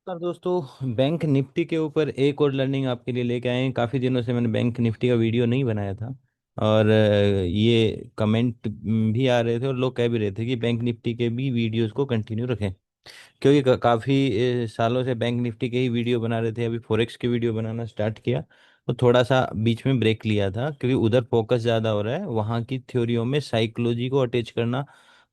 नमस्कार दोस्तों, bank Nifty के ऊपर एक और लर्निंग आपके लिए लेके आए हैं। काफ़ी दिनों से मैंने बैंक निफ्टी का वीडियो नहीं बनाया था। और ये कमेंट भी आ रहे थे और लोग कह भी रहे थे कि बैंक निफ्टी के भी वीडियोस को कंटिन्यू रखें, क्योंकि काफ़ी सालों से बैंक निफ्टी के ही वीडियो बना रहे थे। अभी फॉरेक्स के वीडियो बनाना स्टार्ट किया तो थोड़ा सा बीच में ब्रेक लिया था, क्योंकि उधर फोकस ज़्यादा हो रहा है। वहाँ की थ्योरियों में साइकोलॉजी को अटैच करना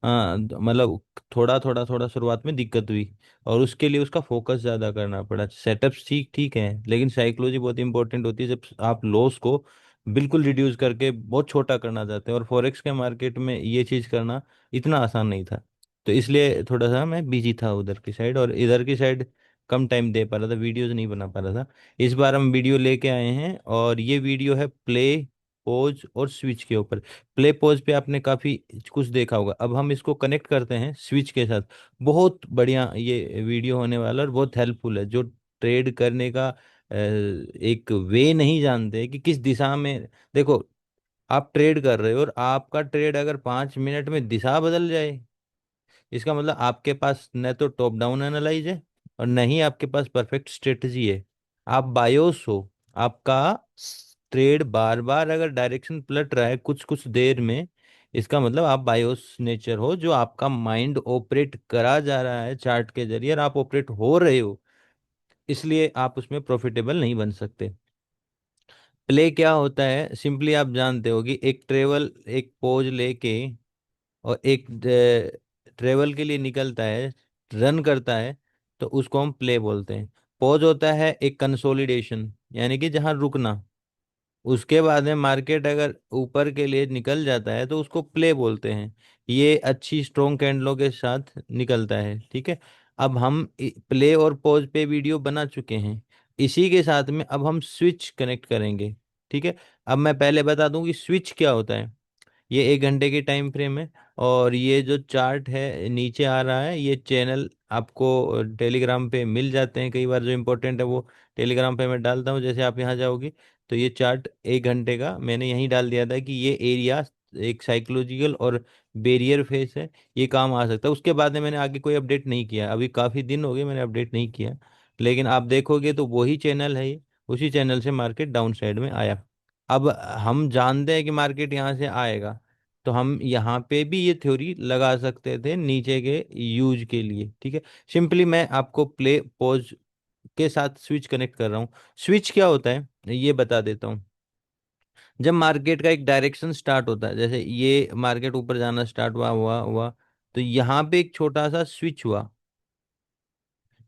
मतलब थोड़ा थोड़ा थोड़ा शुरुआत में दिक्कत हुई, और उसके लिए उसका फोकस ज़्यादा करना पड़ा। सेटअप ठीक ठीक है, लेकिन साइकोलॉजी बहुत इंपॉर्टेंट होती है जब आप लॉस को बिल्कुल रिड्यूस करके बहुत छोटा करना चाहते हैं। और फॉरेक्स के मार्केट में ये चीज़ करना इतना आसान नहीं था। तो इसलिए थोड़ा सा मैं बिजी था उधर की साइड, और इधर की साइड कम टाइम दे पा रहा था, वीडियोस नहीं बना पा रहा था। इस बार हम वीडियो लेके आए हैं, और ये वीडियो है प्ले, पोज और स्विच के ऊपर। प्ले पोज पे आपने काफी कुछ देखा होगा, अब हम इसको कनेक्ट करते हैं स्विच के साथ। बहुत बढ़िया ये वीडियो होने वाला है और बहुत हेल्पफुल है। जो ट्रेड करने का एक वे नहीं जानते कि किस दिशा में, देखो, आप ट्रेड कर रहे हो और आपका ट्रेड अगर 5 मिनट में दिशा बदल जाए, इसका मतलब आपके पास न तो टॉप डाउन एनालाइज है और न ही आपके पास परफेक्ट स्ट्रेटजी है। आप बायोस हो। आपका ट्रेड बार बार अगर डायरेक्शन पलट रहा है कुछ कुछ देर में, इसका मतलब आप बायोस नेचर हो, जो आपका माइंड ऑपरेट करा जा रहा है चार्ट के जरिए, और आप ऑपरेट हो रहे हो। इसलिए आप उसमें प्रॉफिटेबल नहीं बन सकते। प्ले क्या होता है, सिंपली आप जानते हो कि एक ट्रेवल एक पोज लेके और एक ट्रेवल के लिए निकलता है, रन करता है, तो उसको हम प्ले बोलते हैं। पॉज होता है एक कंसोलिडेशन, यानी कि जहां रुकना। उसके बाद में मार्केट अगर ऊपर के लिए निकल जाता है तो उसको प्ले बोलते हैं। ये अच्छी स्ट्रॉन्ग कैंडलों के साथ निकलता है, ठीक है। अब हम प्ले और पॉज पे वीडियो बना चुके हैं। इसी के साथ में अब हम स्विच कनेक्ट करेंगे, ठीक है। अब मैं पहले बता दूं कि स्विच क्या होता है। ये 1 घंटे की टाइम फ्रेम है, और ये जो चार्ट है नीचे आ रहा है, ये चैनल आपको टेलीग्राम पे मिल जाते हैं कई बार। जो इंपॉर्टेंट है वो टेलीग्राम पे मैं डालता हूँ। जैसे आप यहाँ जाओगे तो ये चार्ट 1 घंटे का मैंने यहीं डाल दिया था कि ये एरिया एक साइकोलॉजिकल और बैरियर फेस है, ये काम आ सकता है। उसके बाद में मैंने आगे कोई अपडेट नहीं किया, अभी काफ़ी दिन हो गए मैंने अपडेट नहीं किया। लेकिन आप देखोगे तो वही चैनल है ये, उसी चैनल से मार्केट डाउन साइड में आया। अब हम जानते हैं कि मार्केट यहाँ से आएगा, तो हम यहाँ पे भी ये थ्योरी लगा सकते थे नीचे के यूज के लिए, ठीक है। सिंपली मैं आपको प्ले पॉज के साथ स्विच कनेक्ट कर रहा हूँ। स्विच क्या होता है ये बता देता हूँ। जब मार्केट का एक डायरेक्शन स्टार्ट होता है, जैसे ये मार्केट ऊपर जाना स्टार्ट हुआ हुआ हुआ, तो यहाँ पे एक छोटा सा स्विच हुआ।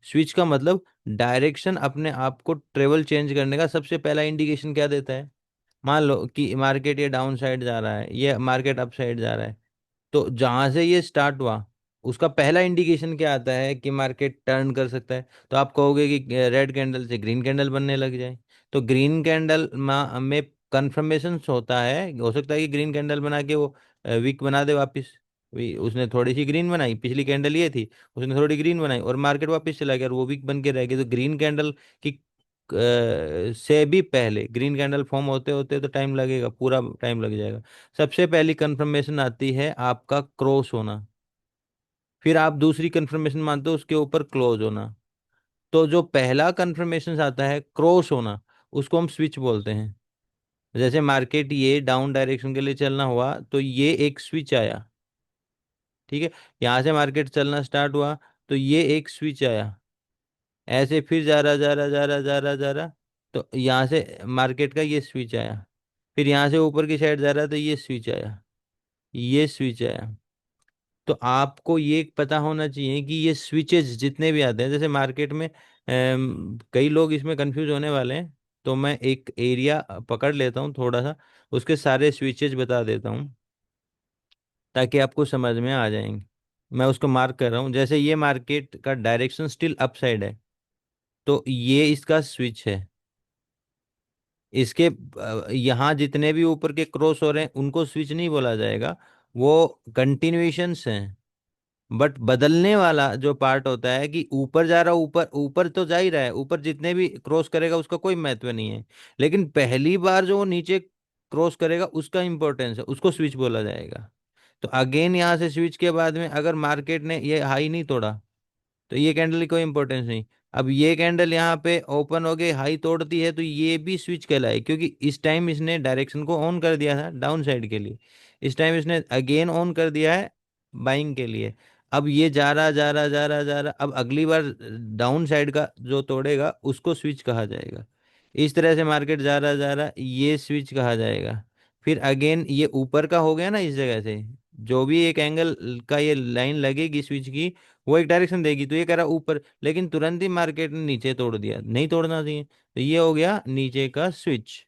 स्विच का मतलब डायरेक्शन अपने आप को ट्रेवल चेंज करने का सबसे पहला इंडिकेशन क्या देता है। मान लो कि मार्केट ये डाउन साइड जा रहा है, ये मार्केट अप साइड जा रहा है, तो जहां से ये स्टार्ट हुआ उसका पहला इंडिकेशन क्या आता है कि मार्केट टर्न कर सकता है। तो आप कहोगे कि रेड कैंडल से ग्रीन कैंडल बनने लग जाए। तो ग्रीन कैंडल में कन्फर्मेशन होता है, हो सकता है कि ग्रीन कैंडल बना के वो वीक बना दे वापस। उसने थोड़ी सी ग्रीन बनाई, पिछली कैंडल ये थी, उसने थोड़ी ग्रीन बनाई और मार्केट वापस चला गया और वो वीक बन के रह गई। तो ग्रीन कैंडल की से भी पहले ग्रीन कैंडल फॉर्म होते होते तो टाइम लगेगा, पूरा टाइम लग जाएगा। सबसे पहली कंफर्मेशन आती है आपका क्रॉस होना। फिर आप दूसरी कंफर्मेशन मानते हो उसके ऊपर क्लोज होना। तो जो पहला कंफर्मेशन आता है क्रॉस होना, उसको हम स्विच बोलते हैं। जैसे मार्केट ये डाउन डायरेक्शन के लिए चलना हुआ तो ये एक स्विच आया, ठीक है। यहाँ से मार्केट चलना स्टार्ट हुआ तो ये एक स्विच आया। ऐसे फिर जा रहा जा रहा जा रहा जा रहा जा रहा, तो यहाँ से मार्केट का ये स्विच आया। फिर यहाँ से ऊपर की साइड जा रहा तो ये स्विच आया, ये स्विच आया। तो आपको ये पता होना चाहिए कि ये स्विचेस जितने भी आते हैं, जैसे मार्केट में कई लोग इसमें कंफ्यूज होने वाले हैं। तो मैं एक एरिया पकड़ लेता हूँ थोड़ा सा, उसके सारे स्विचेस बता देता हूँ ताकि आपको समझ में आ जाएंगे। मैं उसको मार्क कर रहा हूँ। जैसे ये मार्केट का डायरेक्शन स्टिल अप साइड है, तो ये इसका स्विच है। इसके यहाँ जितने भी ऊपर के क्रॉस हो रहे हैं उनको स्विच नहीं बोला जाएगा, वो कंटिन्यूएशंस हैं। बट बदलने वाला जो पार्ट होता है कि ऊपर जा रहा, ऊपर ऊपर तो जा ही रहा है, ऊपर जितने भी क्रॉस करेगा उसका कोई महत्व नहीं है। लेकिन पहली बार जो वो नीचे क्रॉस करेगा उसका इंपॉर्टेंस है, उसको स्विच बोला जाएगा। तो अगेन यहाँ से स्विच के बाद में अगर मार्केट ने ये हाई नहीं तोड़ा तो ये कैंडल की कोई इंपॉर्टेंस नहीं। अब ये कैंडल यहाँ पे ओपन हो गई, हाई तोड़ती है, तो ये भी स्विच कहलाए, क्योंकि इस टाइम इसने डायरेक्शन को ऑन कर दिया था डाउन साइड के लिए, इस टाइम इसने अगेन ऑन कर दिया है बाइंग के लिए। अब ये जा रहा जा रहा जा रहा जा रहा, अब अगली बार डाउन साइड का जो तोड़ेगा उसको स्विच कहा जाएगा। इस तरह से मार्केट जा रहा, ये स्विच कहा जाएगा। फिर अगेन ये ऊपर का हो गया ना, इस जगह से जो भी एक एंगल का ये लाइन लगेगी स्विच की, वो एक डायरेक्शन देगी, तो ये कह रहा ऊपर, लेकिन तुरंत ही मार्केट ने नीचे तोड़ दिया, नहीं तोड़ना चाहिए, तो ये हो गया नीचे का स्विच।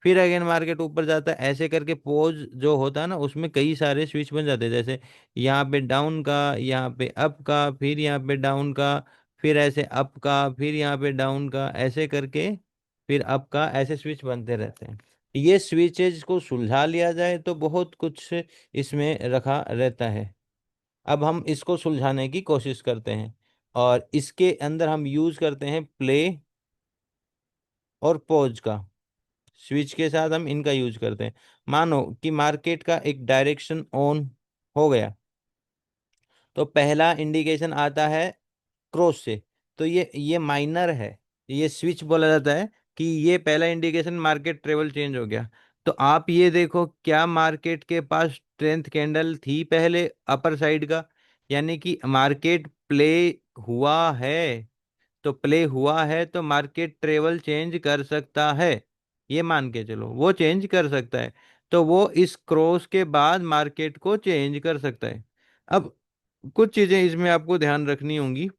फिर अगेन मार्केट ऊपर जाता है, ऐसे करके पोज जो होता है ना उसमें कई सारे स्विच बन जाते हैं, जैसे यहाँ पे डाउन का, यहाँ पे अप का, फिर यहाँ पे डाउन का, फिर ऐसे अप का, फिर यहाँ पे डाउन का, ऐसे करके फिर अप का, ऐसे स्विच बनते रहते हैं। ये स्विचेज को सुलझा लिया जाए तो बहुत कुछ इसमें रखा रहता है। अब हम इसको सुलझाने की कोशिश करते हैं, और इसके अंदर हम यूज करते हैं प्ले और पॉज का। स्विच के साथ हम इनका यूज करते हैं। मानो कि मार्केट का एक डायरेक्शन ऑन हो गया, तो पहला इंडिकेशन आता है क्रॉस से, तो ये माइनर है, ये स्विच बोला जाता है कि ये पहला इंडिकेशन मार्केट ट्रेवल चेंज हो गया। तो आप ये देखो, क्या मार्केट के पास स्ट्रेंथ कैंडल थी पहले अपर साइड का, यानी कि मार्केट प्ले हुआ है, तो प्ले हुआ है तो मार्केट ट्रेवल चेंज कर सकता है, ये मान के चलो वो चेंज कर सकता है, तो वो इस क्रॉस के बाद मार्केट को चेंज कर सकता है। अब कुछ चीजें इसमें आपको ध्यान रखनी होंगी,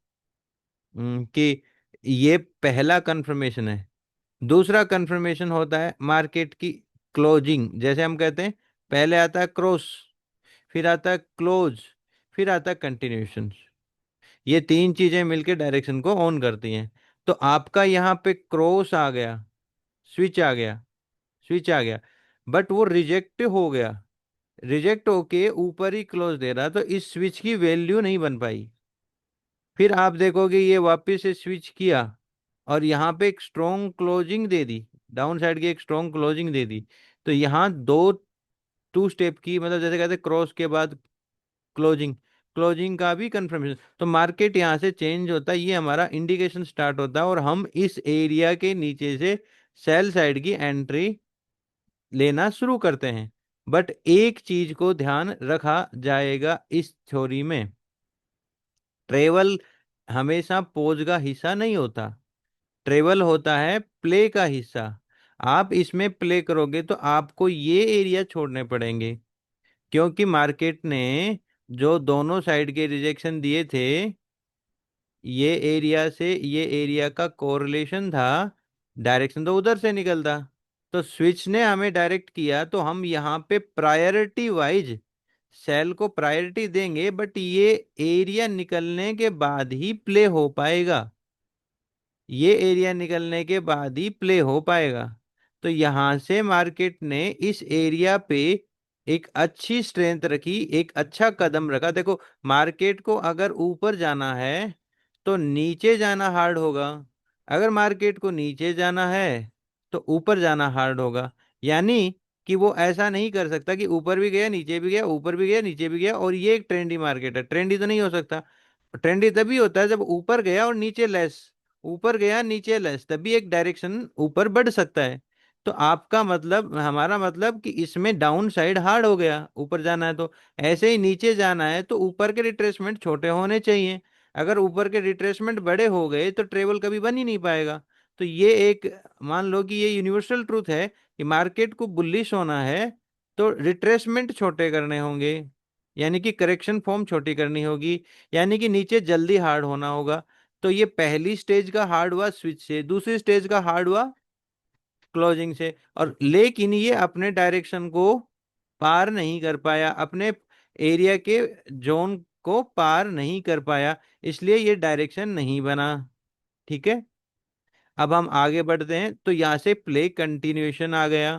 कि ये पहला कंफर्मेशन है। दूसरा कंफर्मेशन होता है मार्केट की क्लोजिंग, जैसे हम कहते हैं पहले आता है क्रॉस, फिर आता है क्लोज, फिर आता है कंटिन्यूशन। ये तीन चीजें मिलकर डायरेक्शन को ऑन करती हैं। तो आपका यहाँ पे क्रॉस आ गया, स्विच आ गया, स्विच आ गया, बट वो रिजेक्ट हो गया, रिजेक्ट होके ऊपर ही क्लोज दे रहा, तो इस स्विच की वैल्यू नहीं बन पाई। फिर आप देखोगे ये वापस से स्विच किया और यहाँ पे एक स्ट्रॉन्ग क्लोजिंग दे दी, डाउन साइड की एक स्ट्रॉन्ग क्लोजिंग दे दी। तो यहाँ दो टू स्टेप की, मतलब जैसे कहते हैं क्रॉस के बाद क्लोजिंग, क्लोजिंग का भी कंफर्मेशन, तो मार्केट यहाँ से चेंज होता है, ये हमारा इंडिकेशन स्टार्ट होता है, और हम इस एरिया के नीचे से सेल साइड की एंट्री लेना शुरू करते हैं। बट एक चीज को ध्यान रखा जाएगा इस थ्योरी में, ट्रेवल हमेशा पोज का हिस्सा नहीं होता, ट्रेवल होता है प्ले का हिस्सा। आप इसमें प्ले करोगे तो आपको ये एरिया छोड़ने पड़ेंगे, क्योंकि मार्केट ने जो दोनों साइड के रिजेक्शन दिए थे, ये एरिया से ये एरिया का कोरिलेशन था, डायरेक्शन तो उधर से निकलता, तो स्विच ने हमें डायरेक्ट किया, तो हम यहाँ पे प्रायोरिटी वाइज सेल को प्रायोरिटी देंगे, बट ये एरिया निकलने के बाद ही प्ले हो पाएगा, ये एरिया निकलने के बाद ही प्ले हो पाएगा। तो यहां से मार्केट ने इस एरिया पे एक अच्छी स्ट्रेंथ रखी, एक अच्छा कदम रखा। देखो, मार्केट को अगर ऊपर जाना है तो नीचे जाना हार्ड होगा, अगर मार्केट को नीचे जाना है तो ऊपर जाना हार्ड होगा। यानी कि वो ऐसा नहीं कर सकता कि ऊपर भी गया नीचे भी गया, ऊपर भी गया नीचे भी गया, और ये एक ट्रेंडी मार्केट है, ट्रेंडी तो नहीं हो सकता। ट्रेंडी तभी होता है जब ऊपर गया और नीचे लेस, ऊपर गया नीचे लेस, तभी एक डायरेक्शन ऊपर बढ़ सकता है। तो आपका मतलब, हमारा मतलब कि इसमें डाउन साइड हार्ड हो गया, ऊपर जाना है तो, ऐसे ही नीचे जाना है तो ऊपर के रिट्रेसमेंट छोटे होने चाहिए। अगर ऊपर के रिट्रेसमेंट बड़े हो गए तो ट्रेवल कभी बन ही नहीं पाएगा। तो ये एक, मान लो कि ये यूनिवर्सल ट्रूथ है कि मार्केट को बुलिश होना है तो रिट्रेसमेंट छोटे करने होंगे, यानी कि करेक्शन फॉर्म छोटी करनी होगी, यानी कि नीचे जल्दी हार्ड होना होगा। तो ये पहली स्टेज का हार्ड हुआ स्विच से, दूसरी स्टेज का हार्ड हुआ क्लोजिंग से, और लेकिन ये अपने डायरेक्शन को पार नहीं कर पाया, अपने एरिया के जोन को पार नहीं कर पाया, इसलिए ये डायरेक्शन नहीं बना। ठीक है, अब हम आगे बढ़ते हैं, तो यहां से प्ले कंटिन्यूएशन आ गया,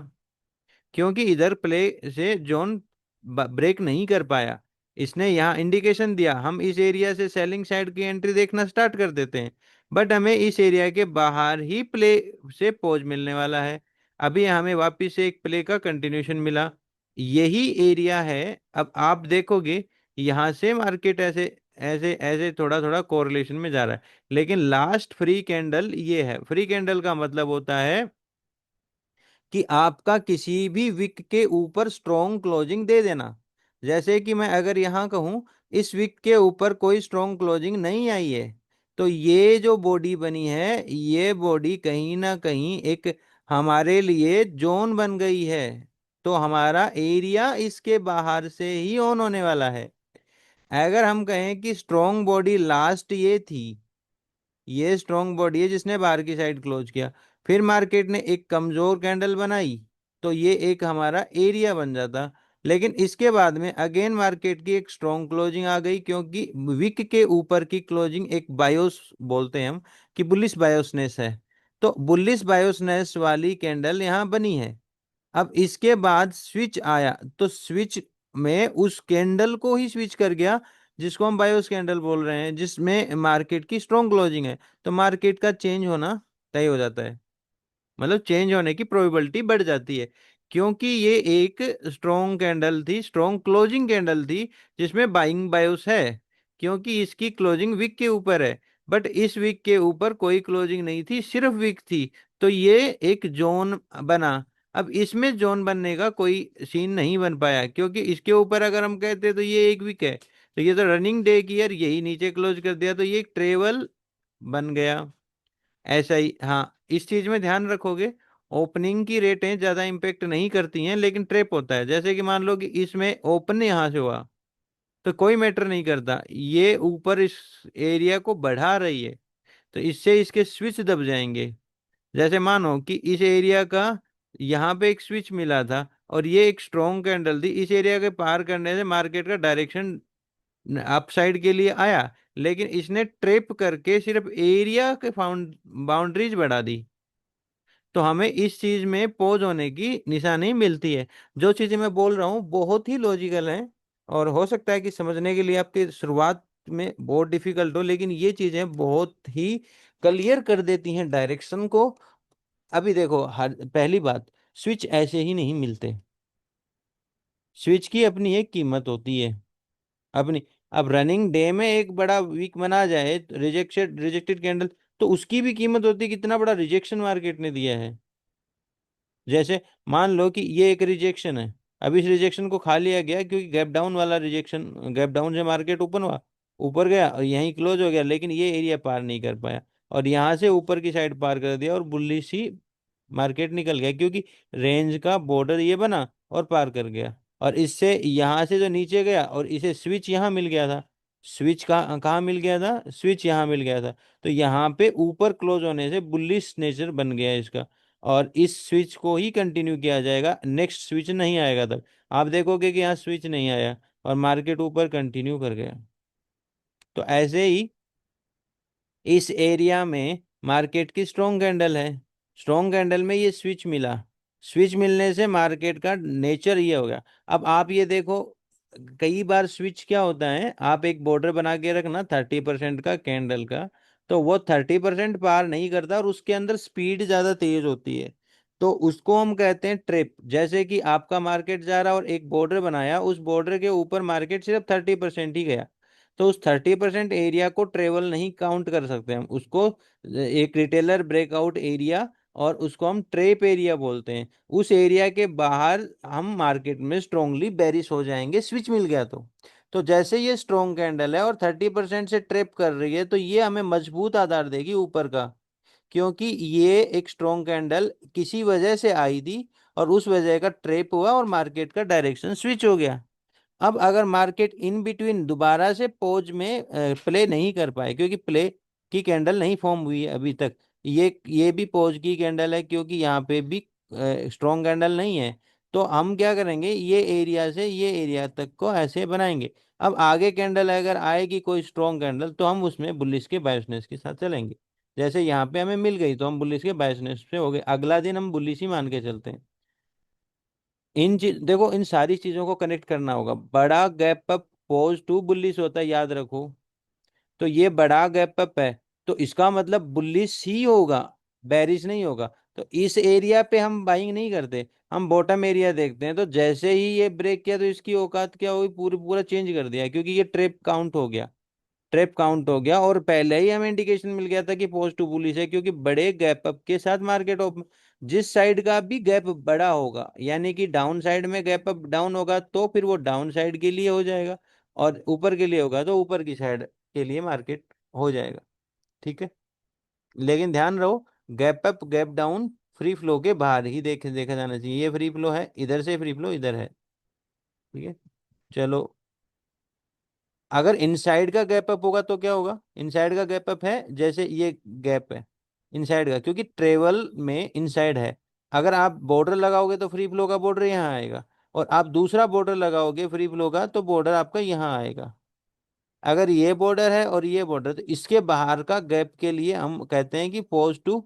क्योंकि इधर प्ले से जोन ब्रेक नहीं कर पाया, इसने यहाँ इंडिकेशन दिया, हम इस एरिया से सेलिंग साइड की एंट्री देखना स्टार्ट कर देते हैं, बट हमें इस एरिया के बाहर ही प्ले से पॉज मिलने वाला है। अभी हमें वापस से एक प्ले का कंटिन्यूशन मिला, यही एरिया है। अब आप देखोगे यहाँ से मार्केट ऐसे ऐसे ऐसे थोड़ा थोड़ा कोरिलेशन में जा रहा है। लेकिन लास्ट फ्री कैंडल ये है। फ्री कैंडल का मतलब होता है कि आपका किसी भी विक के ऊपर स्ट्रॉन्ग क्लोजिंग दे देना। जैसे कि मैं अगर यहां कहूं इस विक के ऊपर कोई स्ट्रॉन्ग क्लोजिंग नहीं आई है, तो ये जो बॉडी बनी है ये बॉडी कहीं ना कहीं एक हमारे लिए जोन बन गई है। तो हमारा एरिया इसके बाहर से ही ऑन होने वाला है। अगर हम कहें कि स्ट्रॉन्ग बॉडी लास्ट ये थी, ये स्ट्रॉन्ग बॉडी है जिसने बाहर की साइड क्लोज किया, फिर मार्केट ने एक कमजोर कैंडल बनाई, तो ये एक हमारा एरिया बन जाता। लेकिन इसके बाद में अगेन मार्केट की एक स्ट्रॉन्ग क्लोजिंग आ गई, क्योंकि विक के ऊपर की क्लोजिंग एक बायोस बोलते हैं हम कि बुलिश बायोसनेस है। तो बुलिश बायोसनेस वाली कैंडल यहाँ बनी है। अब इसके बाद स्विच आया, तो स्विच में उस कैंडल को ही स्विच कर गया जिसको हम बायोस कैंडल बोल रहे हैं, जिसमें मार्केट की स्ट्रॉन्ग क्लोजिंग है। तो मार्केट का चेंज होना तय हो जाता है, मतलब चेंज होने की प्रोबेबिलिटी बढ़ जाती है। क्योंकि ये एक स्ट्रॉन्ग कैंडल थी, स्ट्रॉन्ग क्लोजिंग कैंडल थी, जिसमें बाइंग बायोस है, क्योंकि इसकी क्लोजिंग वीक के ऊपर है। बट इस वीक के ऊपर कोई क्लोजिंग नहीं थी, सिर्फ वीक थी। तो ये एक जोन बना। अब इसमें जोन बनने का कोई सीन नहीं बन पाया, क्योंकि इसके ऊपर अगर हम कहते तो ये एक वीक है, तो ये तो रनिंग डे की यार यही नीचे क्लोज कर दिया, तो ये एक ट्रेवल बन गया। ऐसा ही, हाँ, इस चीज में ध्यान रखोगे। ओपनिंग की रेटें ज्यादा इंपेक्ट नहीं करती हैं, लेकिन ट्रेप होता है। जैसे कि मान लो कि इसमें ओपन यहां से हुआ, तो कोई मैटर नहीं करता, ये ऊपर इस एरिया को बढ़ा रही है, तो इससे इसके स्विच दब जाएंगे। जैसे मानो कि इस एरिया का यहाँ पे एक स्विच मिला था, और ये एक स्ट्रॉन्ग कैंडल थी, इस एरिया के पार करने से मार्केट का डायरेक्शन अपसाइड के लिए आया, लेकिन इसने ट्रेप करके सिर्फ एरिया के फाउंड बाउंड्रीज बढ़ा दी। तो हमें इस चीज में पोज होने की निशानी मिलती है। जो चीजें मैं बोल रहा हूँ बहुत ही लॉजिकल हैं, और हो सकता है कि समझने के लिए आपकी शुरुआत में बहुत डिफिकल्ट हो, लेकिन ये चीजें बहुत ही क्लियर कर देती हैं डायरेक्शन को। अभी देखो, हर पहली बात, स्विच ऐसे ही नहीं मिलते। स्विच की अपनी एक कीमत होती है, अपनी। अब रनिंग डे में एक बड़ा वीक बना जाए, रिजेक्टेड रिजेक्टेड कैंडल, तो उसकी भी कीमत होती है, कितना बड़ा रिजेक्शन मार्केट ने दिया है। जैसे मान लो कि ये एक रिजेक्शन है, अब इस रिजेक्शन को खा लिया गया, क्योंकि गैप डाउन वाला रिजेक्शन, गैप डाउन से मार्केट ओपन हुआ, ऊपर गया और यहीं क्लोज हो गया, लेकिन ये एरिया पार नहीं कर पाया, और यहाँ से ऊपर की साइड पार कर दिया, और बुल्लिश ही मार्केट निकल गया, क्योंकि रेंज का बॉर्डर ये बना और पार कर गया। और इससे यहाँ से जो नीचे गया, और इसे स्विच यहाँ मिल गया था। स्विच कहाँ कहाँ मिल गया था? स्विच यहाँ मिल गया था। तो यहाँ पे ऊपर क्लोज होने से बुलिश नेचर बन गया इसका, और इस स्विच को ही कंटिन्यू किया जाएगा, नेक्स्ट स्विच नहीं आएगा तब। आप देखोगे कि यहाँ स्विच नहीं आया और मार्केट ऊपर कंटिन्यू कर गया। तो ऐसे ही इस एरिया में मार्केट की स्ट्रॉन्ग कैंडल है, स्ट्रॉन्ग कैंडल में ये स्विच मिला, स्विच मिलने से मार्केट का नेचर ये हो गया। अब आप ये देखो, कई बार स्विच क्या होता है, आप एक बॉर्डर बना के रखना 30% का कैंडल का, तो वो 30% पार नहीं करता, और उसके अंदर स्पीड ज्यादा तेज होती है, तो उसको हम कहते हैं ट्रिप। जैसे कि आपका मार्केट जा रहा और एक बॉर्डर बनाया, उस बॉर्डर के ऊपर मार्केट सिर्फ 30% ही गया, तो उस 30% एरिया को ट्रेवल नहीं काउंट कर सकते हम उसको, एक रिटेलर ब्रेकआउट एरिया, और उसको हम ट्रेप एरिया बोलते हैं। उस एरिया के बाहर हम मार्केट में स्ट्रोंगली बेरिश हो जाएंगे, स्विच मिल गया तो जैसे ये स्ट्रॉन्ग कैंडल है और 30% से ट्रेप कर रही है, तो ये हमें मजबूत आधार देगी ऊपर का, क्योंकि ये एक स्ट्रॉन्ग कैंडल किसी वजह से आई थी, और उस वजह का ट्रेप हुआ और मार्केट का डायरेक्शन स्विच हो गया। अब अगर मार्केट इन बिटवीन दोबारा से पोज में प्ले नहीं कर पाए, क्योंकि प्ले की कैंडल नहीं फॉर्म हुई है अभी तक, ये भी पोज की कैंडल है, क्योंकि यहाँ पे भी स्ट्रॉन्ग कैंडल नहीं है, तो हम क्या करेंगे, ये एरिया से ये एरिया तक को ऐसे बनाएंगे। अब आगे कैंडल अगर आएगी कोई स्ट्रॉन्ग कैंडल, तो हम उसमें बुलिश के बायसनेस के साथ चलेंगे। जैसे यहाँ पे हमें मिल गई, तो हम बुलिश के बायसनेस पे हो गए, अगला दिन हम बुलिश ही मान के चलते हैं। इन चीज देखो, इन सारी चीजों को कनेक्ट करना होगा। बड़ा gap opposed to bullish होता है, याद रखो। तो ये बड़ा गैप अप है, तो इसका मतलब बुलिश ही होगा, बेरिश नहीं होगा। तो इस एरिया पे हम बाइंग नहीं करते, हम बॉटम एरिया देखते हैं। तो जैसे ही ये ब्रेक किया, तो इसकी औकात क्या हुई, पूरी पूरा चेंज कर दिया, क्योंकि ये ट्रेप काउंट हो गया। ट्रैप काउंट हो गया, और पहले ही हमें इंडिकेशन मिल गया था कि पोस्ट टू बुलिश है, क्योंकि बड़े गैप अप के साथ मार्केट ओपन, जिस साइड का भी गैप बड़ा होगा, यानी कि डाउन साइड में गैप अप डाउन होगा तो फिर वो डाउन साइड के लिए हो जाएगा, और ऊपर के लिए होगा तो ऊपर की साइड के लिए मार्केट हो जाएगा। ठीक है, लेकिन ध्यान रहो, gap up gap down free flow के बाहर ही देखा जाना चाहिए। ये फ्री फ्लो है, इधर से फ्री फ्लो इधर है। ठीक है, चलो, अगर इनसाइड का गैप अप होगा तो क्या होगा, इनसाइड का गैप अप है, जैसे ये गैप है इनसाइड का, क्योंकि ट्रेवल में इनसाइड है। अगर आप बॉर्डर लगाओगे तो फ्री फ्लो का बॉर्डर यहाँ आएगा, और आप दूसरा बॉर्डर लगाओगे फ्री फ्लो का तो बॉर्डर आपका यहाँ आएगा। अगर ये बॉर्डर है और ये बॉर्डर, तो इसके बाहर का गैप के लिए हम कहते हैं कि पोज टू,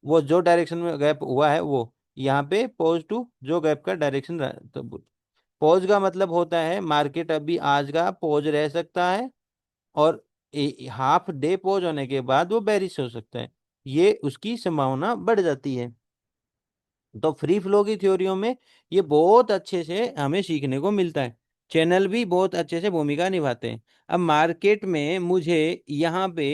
वो जो डायरेक्शन में गैप हुआ है वो, यहाँ पे पोज टू जो गैप का डायरेक्शन रहा, तो पोज का मतलब होता है मार्केट अभी आज का पोज रह सकता है, और हाफ डे पोज होने के बाद वो बेरिश हो सकता है, ये उसकी संभावना बढ़ जाती है। तो फ्री फ्लो की थ्योरियों में ये बहुत अच्छे से हमें सीखने को मिलता है। चैनल भी बहुत अच्छे से भूमिका निभाते हैं। अब मार्केट में मुझे यहाँ पे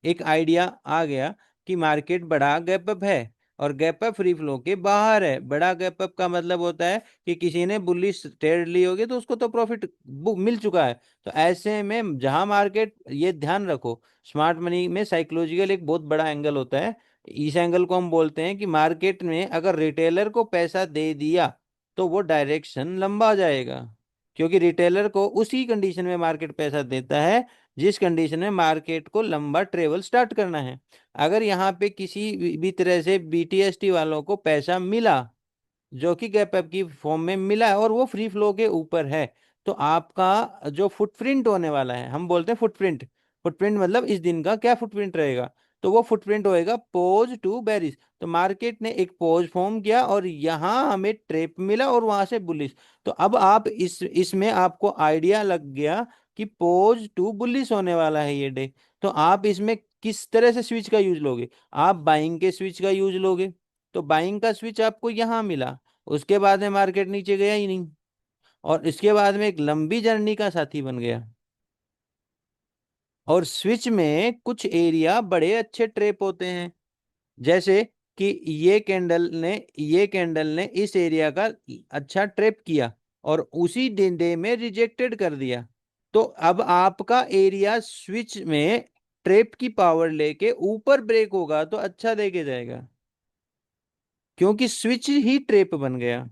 एक आइडिया आ गया कि मार्केट बड़ा गैप अप है, और गैप अप फ्री फ्लो के बाहर है। बड़ा गैप अप का मतलब होता है कि किसी ने बुलिश ट्रेड ली होगी तो उसको तो प्रॉफिट बुक मिल चुका है। तो ऐसे में जहां मार्केट, ये ध्यान रखो, स्मार्ट मनी में साइकोलॉजिकल एक बहुत बड़ा एंगल होता है। इस एंगल को हम बोलते हैं कि मार्केट में अगर रिटेलर को पैसा दे दिया तो वो डायरेक्शन लंबा जाएगा, क्योंकि रिटेलर को उसी कंडीशन में मार्केट पैसा देता है जिस कंडीशन में मार्केट को लंबा ट्रेवल स्टार्ट करना है। अगर यहाँ पे किसी भी तरह से बीटीएसटी वालों को पैसा मिला, जो कि गैप अप की फॉर्म में मिला है, और वो फ्री फ्लो के ऊपर है, तो आपका जो फुटप्रिंट होने वाला है, हम बोलते हैं फुटप्रिंट, फुटप्रिंट मतलब इस दिन का क्या फुटप्रिंट रहेगा, तो वो फुटप्रिंट होएगा पोज टू बेरिश। तो मार्केट ने एक पोज फॉर्म किया और यहाँ हमें ट्रेप मिला और वहां से बुलिश। तो अब आप इसमें आपको आइडिया लग गया कि पोज टू बुलिश होने वाला है ये डे। तो आप इसमें किस तरह से स्विच का यूज लोगे, आप बाइंग के स्विच का यूज लोगे। तो बाइंग का स्विच आपको यहां मिला, उसके बाद में मार्केट नीचे गया ही नहीं, और इसके बाद में एक लंबी जर्नी का साथी बन गया। और स्विच में कुछ एरिया बड़े अच्छे ट्रेप होते हैं, जैसे कि ये कैंडल ने इस एरिया का अच्छा ट्रेप किया, और उसी दिन डे में रिजेक्टेड कर दिया। तो अब आपका एरिया स्विच में ट्रेप की पावर लेके ऊपर ब्रेक होगा तो अच्छा देके जाएगा, क्योंकि स्विच ही ट्रेप बन गया।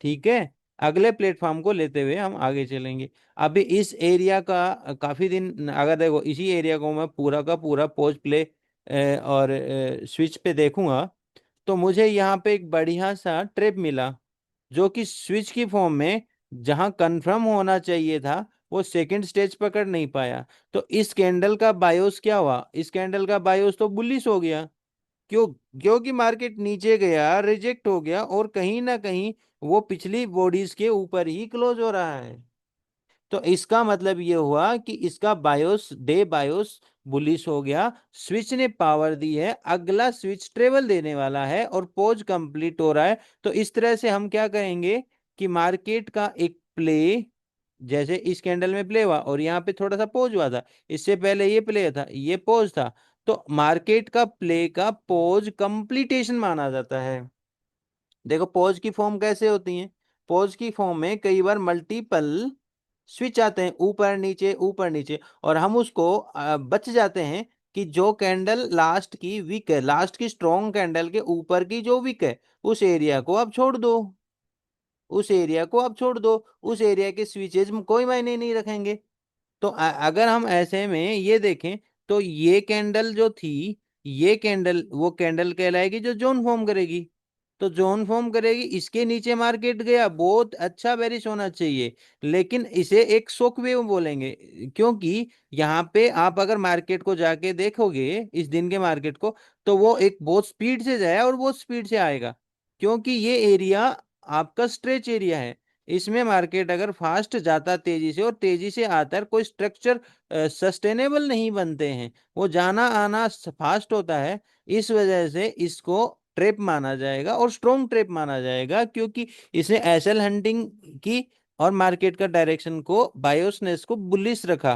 ठीक है, अगले प्लेटफॉर्म को लेते हुए हम आगे चलेंगे। अभी इस एरिया का काफी दिन, अगर देखो इसी एरिया को मैं पूरा का पूरा पोज प्ले और स्विच पे देखूंगा, तो मुझे यहाँ पे एक बढ़िया सा ट्रेप मिला, जो कि स्विच की फॉर्म में जहां कंफर्म होना चाहिए था वो सेकंड स्टेज पकड़ नहीं पाया। तो इस कैंडल का बायोस क्या हुआ, इस कैंडल का बायोस तो बुलिश हो गया। क्यों, क्योंकि मार्केट नीचे गया, रिजेक्ट हो गया, और कहीं ना कहीं वो पिछली बॉडीज के ऊपर ही क्लोज हो रहा है। तो इसका मतलब ये हुआ कि इसका बायोस, डे बायोस बुलिश हो गया। स्विच ने पावर दी है, अगला स्विच ट्रेवल देने वाला है और पोज कंप्लीट हो रहा है। तो इस तरह से हम क्या कहेंगे कि मार्केट का एक प्ले, जैसे इस कैंडल में प्ले हुआ और यहाँ पे थोड़ा सा पोज हुआ था, इससे पहले ये प्ले था, ये पोज था, तो मार्केट का प्ले का पोज कंप्लीटेशन माना जाता है। देखो पॉज की फॉर्म कैसे होती है, पॉज की फॉर्म में कई बार मल्टीपल स्विच आते हैं, ऊपर नीचे ऊपर नीचे, और हम उसको बच जाते हैं कि जो कैंडल लास्ट की वीक है, लास्ट की स्ट्रॉन्ग कैंडल के ऊपर की जो वीक है, उस एरिया को आप छोड़ दो, उस एरिया को आप छोड़ दो, उस एरिया के स्विचेज कोई मायने नहीं रखेंगे। तो अगर हम ऐसे में ये देखें, तो ये कैंडल जो थी, ये कैंडल वो कैंडल कहलाएगी जो जोन फॉर्म करेगी। तो जोन फॉर्म करेगी, इसके नीचे मार्केट गया, बहुत अच्छा बेरिश होना चाहिए, लेकिन इसे एक शॉक वेव बोलेंगे, क्योंकि यहाँ पे आप अगर मार्केट को जाके देखोगे, इस दिन के मार्केट को, तो वो एक बहुत स्पीड से जाए और बहुत स्पीड से आएगा, क्योंकि ये एरिया आपका स्ट्रेच एरिया है। इसमें मार्केट अगर फास्ट जाता तेजी से और तेजी से आता है, कोई स्ट्रक्चर सस्टेनेबल नहीं बनते हैं, वो जाना आना फास्ट होता है। इस वजह से इसको ट्रेप माना जाएगा और स्ट्रॉन्ग ट्रेप माना जाएगा, क्योंकि इसने एसएल हंटिंग की और मार्केट का डायरेक्शन को, बायोसनेस को बुलिश रखा।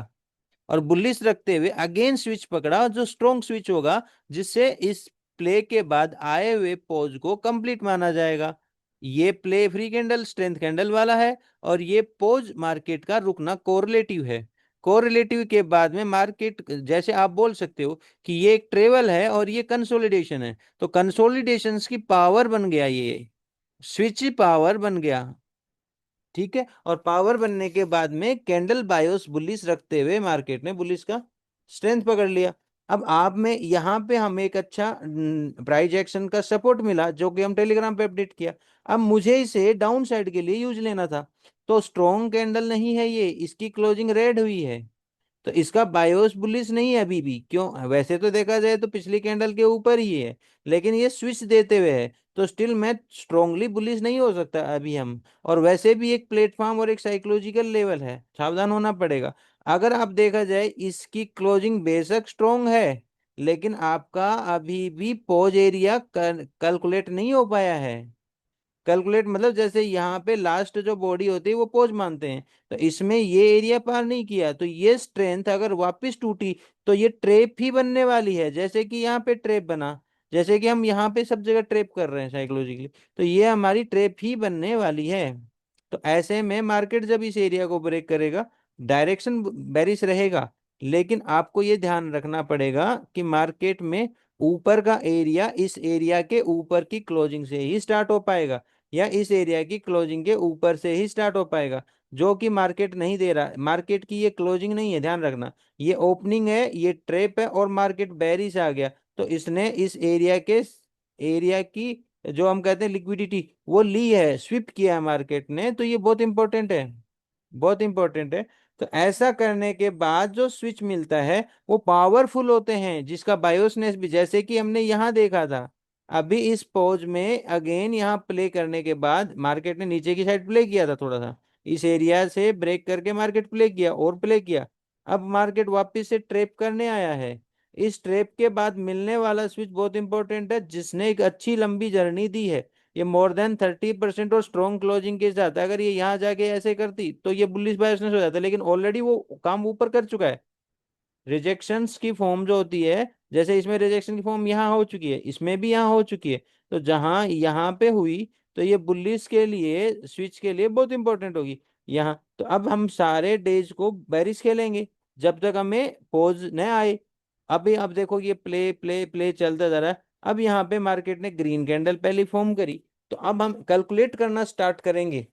और बुलिश रखते हुए अगेन स्विच पकड़ा, जो स्ट्रॉन्ग स्विच होगा, जिससे इस प्ले के बाद आए हुए पोज को कंप्लीट माना जाएगा। ये play free candle strength candle वाला है, और ये पोज मार्केट का रुकना कोरिलेटिव है। कोरिलेटिव के बाद में मार्केट, जैसे आप बोल सकते हो कि ये एक ट्रेवल है और ये कंसोलिडेशन है, तो कंसोलिडेशन की पावर बन गया, ये स्विच पावर बन गया। ठीक है, और पावर बनने के बाद में कैंडल बायोस बुलिश रखते हुए मार्केट ने बुलिश का स्ट्रेंथ पकड़ लिया। अब आप में यहाँ पे हमें एक अच्छा प्राइस एक्शन का सपोर्ट मिला, जो कि हम टेलीग्राम पे अपडेट किया। अब मुझे इसे डाउन साइड के लिए यूज लेना था, तो स्ट्रॉन्ग कैंडल नहीं है ये, इसकी क्लोजिंग रेड हुई है, तो इसका बायोस बुलिश नहीं है अभी भी। क्यों? वैसे तो देखा जाए तो पिछली कैंडल के ऊपर ही है, लेकिन ये स्विच देते हुए है, तो स्टिल मैं स्ट्रांगली बुलिश नहीं हो सकता अभी हम। और वैसे भी एक प्लेटफॉर्म और एक साइकोलॉजिकल लेवल है, सावधान होना पड़ेगा। अगर आप देखा जाए इसकी क्लोजिंग बेशक स्ट्रोंग है, लेकिन आपका अभी भी पोज एरिया कैलकुलेट नहीं हो पाया है। कैलकुलेट मतलब जैसे यहाँ पे लास्ट जो बॉडी होती है वो पोज मानते हैं, तो इसमें ये एरिया पार नहीं किया, तो ये स्ट्रेंथ अगर वापस टूटी तो ये ट्रेप ही बनने वाली है, जैसे कि यहाँ पे ट्रेप बना, जैसे कि हम यहाँ पे सब जगह ट्रेप कर रहे हैं साइकोलॉजिकली, तो ये हमारी ट्रेप ही बनने वाली है। तो ऐसे में मार्केट जब इस एरिया को ब्रेक करेगा, डायरेक्शन बेरिश रहेगा, लेकिन आपको ये ध्यान रखना पड़ेगा कि मार्केट में ऊपर का एरिया इस एरिया के ऊपर की क्लोजिंग से ही स्टार्ट हो पाएगा, या इस एरिया की क्लोजिंग के ऊपर से ही स्टार्ट हो पाएगा, जो कि मार्केट नहीं दे रहा। मार्केट की ये क्लोजिंग नहीं है, ध्यान रखना, ये ओपनिंग है, ये ट्रेप है, और मार्केट बेरिश आ गया, तो इसने इस एरिया की जो हम कहते हैं लिक्विडिटी वो ली है, स्विप किया है मार्केट ने, तो ये बहुत इंपॉर्टेंट है, बहुत इंपॉर्टेंट है। तो ऐसा करने के बाद जो स्विच मिलता है वो पावरफुल होते हैं, जिसका बायोसनेस भी, जैसे कि हमने यहाँ देखा था, अभी इस पोज में अगेन यहाँ प्ले करने के बाद मार्केट ने नीचे की साइड प्ले किया था थोड़ा सा, इस एरिया से ब्रेक करके मार्केट प्ले किया और प्ले किया। अब मार्केट वापस से ट्रेप करने आया है, इस ट्रेप के बाद मिलने वाला स्विच बहुत इंपॉर्टेंट है, जिसने एक अच्छी लंबी जर्नी दी है, ये मोर देन 30% और स्ट्रॉन्ग क्लोजिंग के साथ, अगर ये यहाँ जाके ऐसे करती तो ये बुलिश बायसनेस हो जाता, लेकिन ऑलरेडी वो काम ऊपर कर चुका है। रिजेक्शंस की फॉर्म जो होती है, जैसे इसमें रिजेक्शन की फॉर्म यहाँ हो चुकी है, इसमें भी यहाँ हो चुकी है, तो जहां यहाँ पे हुई, तो ये बुलिश के लिए स्विच के लिए बहुत इंपॉर्टेंट होगी यहाँ। तो अब हम सारे डेज को बेरिश खेलेंगे जब तक हमें पोज न आए। अभी अब देखो ये प्ले प्ले प्ले चलता जा रहा है, अब यहाँ पे मार्केट ने ग्रीन कैंडल पहले फॉर्म करी, तो अब हम कैलकुलेट करना स्टार्ट करेंगे।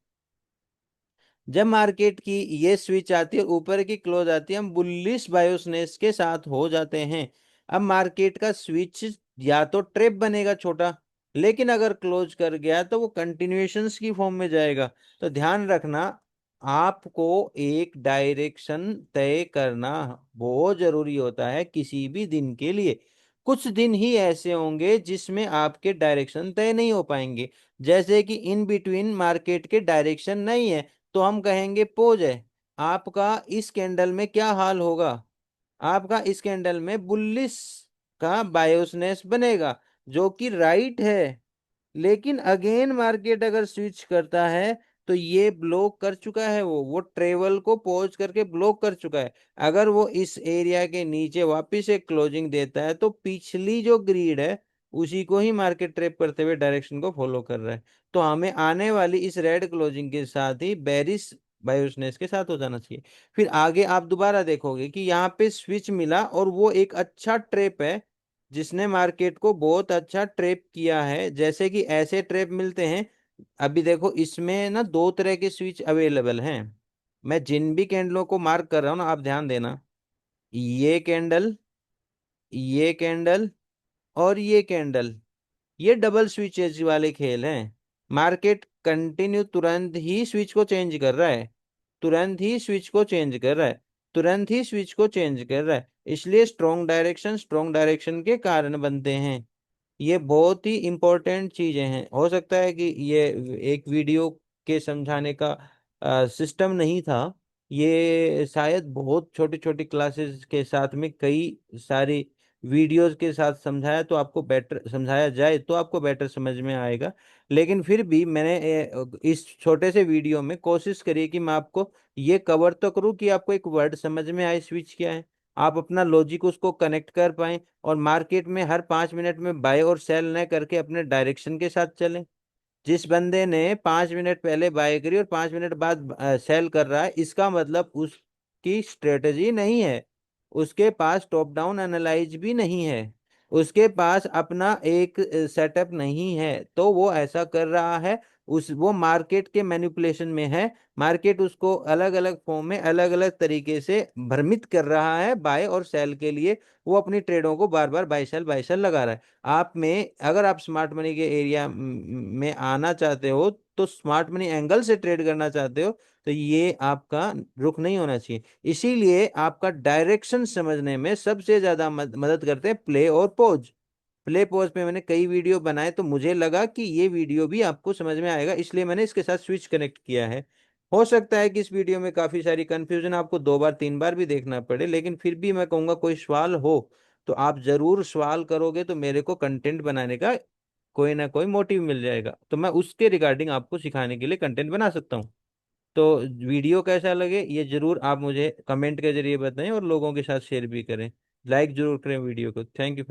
जब मार्केट की ये स्विच आती है, ऊपर की क्लोज आती है, हम बुलिश बायोसनेस के साथ हो जाते हैं। अब मार्केट का स्विच या तो ट्रेप बनेगा छोटा, लेकिन अगर क्लोज कर गया तो वो कंटिन्यूएशंस की फॉर्म में जाएगा। तो ध्यान रखना, आपको एक डायरेक्शन तय करना बहुत जरूरी होता है किसी भी दिन के लिए। कुछ दिन ही ऐसे होंगे जिसमें आपके डायरेक्शन तय नहीं हो पाएंगे, जैसे कि इन बिटवीन मार्केट के डायरेक्शन नहीं है, तो हम कहेंगे पोज है। आपका इस कैंडल में क्या हाल होगा? आपका इस कैंडल में बुल्लिश का बायोसनेस बनेगा, जो कि राइट है, लेकिन अगेन मार्केट अगर स्विच करता है तो ये ब्लॉक कर चुका है, वो ट्रेवल को पॉज करके ब्लॉक कर चुका है। अगर वो इस एरिया के नीचे वापस एक क्लोजिंग देता है, तो पिछली जो ग्रीड है उसी को ही मार्केट ट्रेप करते हुए डायरेक्शन को फॉलो कर रहा है। तो हमें आने वाली इस रेड क्लोजिंग के साथ ही बेरिश बायोसनेस के साथ हो जाना चाहिए। फिर आगे आप दोबारा देखोगे कि यहाँ पे स्विच मिला, और वो एक अच्छा ट्रेप है, जिसने मार्केट को बहुत अच्छा ट्रेप किया है, जैसे कि ऐसे ट्रेप मिलते हैं। अभी देखो इसमें ना दो तरह के स्विच अवेलेबल हैं, मैं जिन भी कैंडलों को मार्क कर रहा हूँ ना, आप ध्यान देना, ये कैंडल, ये कैंडल, और ये कैंडल, ये डबल स्विचेज वाले खेल हैं। मार्केट कंटिन्यू तुरंत ही स्विच को चेंज कर रहा है, तुरंत ही स्विच को चेंज कर रहा है, तुरंत ही स्विच को चेंज कर रहा है, इसलिए स्ट्रॉन्ग डायरेक्शन के कारण बनते हैं। ये बहुत ही इंपॉर्टेंट चीजें हैं। हो सकता है कि ये एक वीडियो के समझाने का सिस्टम नहीं था, ये शायद बहुत छोटी छोटी क्लासेस के साथ में कई सारी वीडियोस के साथ समझाया तो आपको बेटर समझाया जाए तो आपको बेटर समझ में आएगा। लेकिन फिर भी मैंने इस छोटे से वीडियो में कोशिश करी कि मैं आपको ये कवर तो करूँ कि आपको एक वर्ड समझ में आए स्विच क्या है, आप अपना लॉजिक उसको कनेक्ट कर पाए, और मार्केट में हर 5 मिनट में बाय और सेल न करके अपने डायरेक्शन के साथ चलें। जिस बंदे ने 5 मिनट पहले बाय करी और 5 मिनट बाद सेल कर रहा है, इसका मतलब उसकी स्ट्रेटजी नहीं है, उसके पास टॉप डाउन एनालाइज भी नहीं है, उसके पास अपना एक सेटअप नहीं है, तो वो ऐसा कर रहा है। उस वो मार्केट के मैनिपुलेशन में है। मार्केट उसको अलग अलग फॉर्म में अलग अलग तरीके से भ्रमित कर रहा है बाय और सेल के लिए। वो अपनी ट्रेडों को बार बार बाय सेल लगा रहा है। आप में अगर आप स्मार्ट मनी के एरिया में आना चाहते हो, तो स्मार्ट मनी एंगल से ट्रेड करना चाहते हो, तो ये आपका रुख नहीं होना चाहिए। इसीलिए आपका डायरेक्शन समझने में सबसे ज्यादा मदद करते हैं प्ले और पॉज। प्ले पॉज पे मैंने कई वीडियो बनाए, तो मुझे लगा कि ये वीडियो भी आपको समझ में आएगा, इसलिए मैंने इसके साथ स्विच कनेक्ट किया है। हो सकता है कि इस वीडियो में काफी सारी कंफ्यूजन आपको 2 बार 3 बार भी देखना पड़े, लेकिन फिर भी मैं कहूंगा कोई सवाल हो तो आप जरूर सवाल करोगे, तो मेरे को कंटेंट बनाने का कोई ना कोई मोटिव मिल जाएगा, तो मैं उसके रिगार्डिंग आपको सिखाने के लिए कंटेंट बना सकता हूँ। तो वीडियो कैसा लगे ये जरूर आप मुझे कमेंट के जरिए बताएं, और लोगों के साथ शेयर भी करें, लाइक जरूर करें वीडियो को। Thank you.